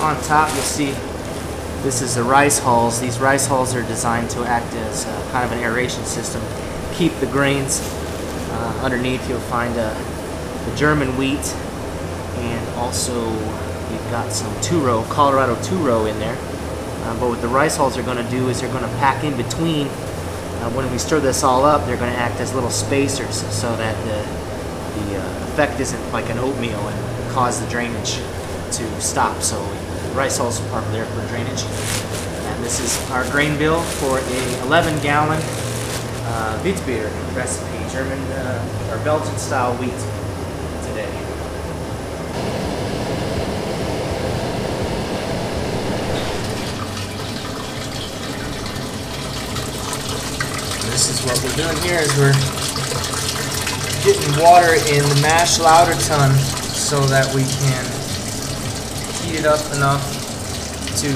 on top you'll see this is the rice hulls. These rice hulls are designed to act as kind of an aeration system, keep the grains. Underneath you'll find the German wheat, and also you've got some two-row, Colorado two-row in there. But what the rice hulls are going to do is they're going to pack in between. When we stir this all up, they're going to act as little spacers so that the effect isn't like an oatmeal and cause the drainage to stop. So the rice hulls are there for drainage. And this is our grain bill for a 11-gallon Beetle recipe, German or Belgian style wheat today. This is what we're doing here, is we're getting water in the mash lauter tun so that we can heat it up enough to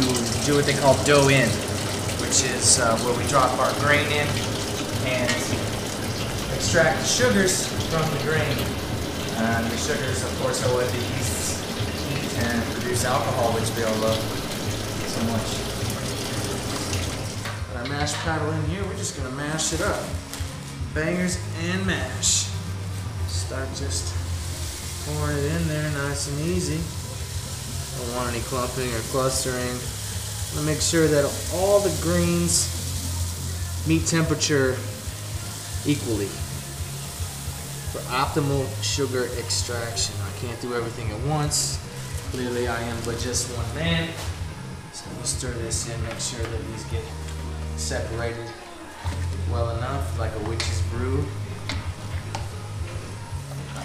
do what they call dough in, which is where we drop our grain in and extract the sugars from the grain. The sugars, of course, are what the yeasts eat and produce alcohol, which we all love so much. With our mash paddle in here, we're just going to mash it up. Bangers and mash. Start just pouring it in there nice and easy. Don't want any clumping or clustering. I'm going to make sure that all the grains meet temperature equally for optimal sugar extraction. I can't do everything at once. Clearly I am but just one man. So we'll stir this in, make sure that these get separated well enough, like a witch's brew.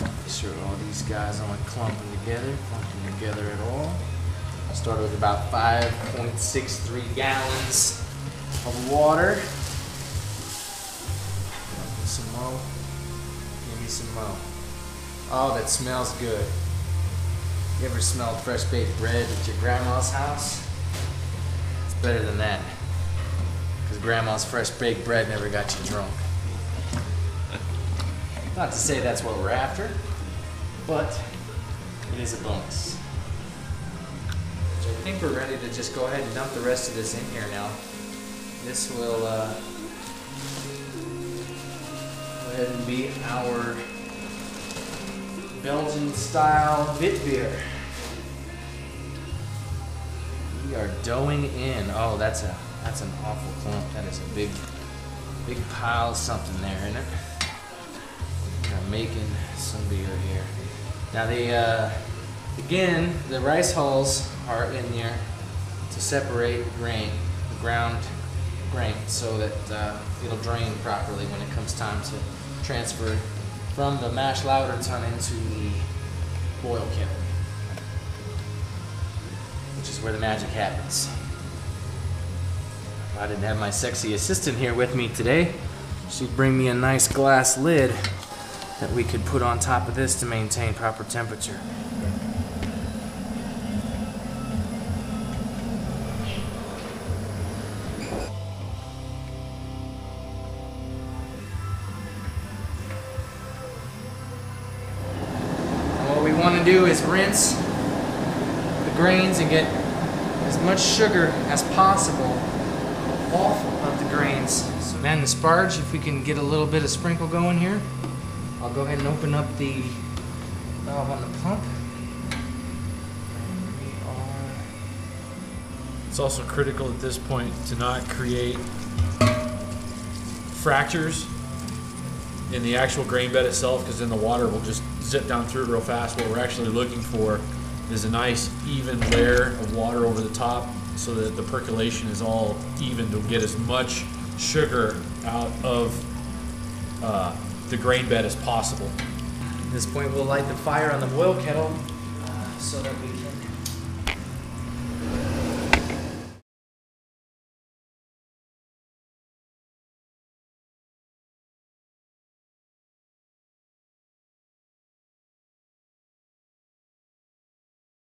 Make sure all these guys aren't clumping together at all. I started with about 5.63 gallons of water. Some more. Give me some more. Oh, that smells good. You ever smelled fresh baked bread at your grandma's house? It's better than that. Because grandma's fresh baked bread never got you drunk. Not to say that's what we're after, but it is a bonus. So I think we're ready to just go ahead and dump the rest of this in here now. This will go ahead and be our Belgian style Witbier. We are doughing in. Oh, that's an awful clump. That is a big pile of something there, isn't it? We're making some beer here. Now again, the rice hulls are in there to separate grain, the ground grain, so that it'll drain properly when it comes time to transfer from the mash lauter tun into the boil kettle, which is where the magic happens. If I didn't have my sexy assistant here with me today, she'd bring me a nice glass lid that we could put on top of this to maintain proper temperature. What we want to do is rinse the grains and get as much sugar as possible off of the grains. So then the sparge, if we can get a little bit of sprinkle going here, I'll go ahead and open up the valve on the pump. It's also critical at this point to not create fractures in the actual grain bed itself, because then the water will just zip down through it real fast. What we're actually looking for is a nice even layer of water over the top so that the percolation is all even to get as much sugar out of the grain bed as possible. At this point we'll light the fire on the boil kettle so that we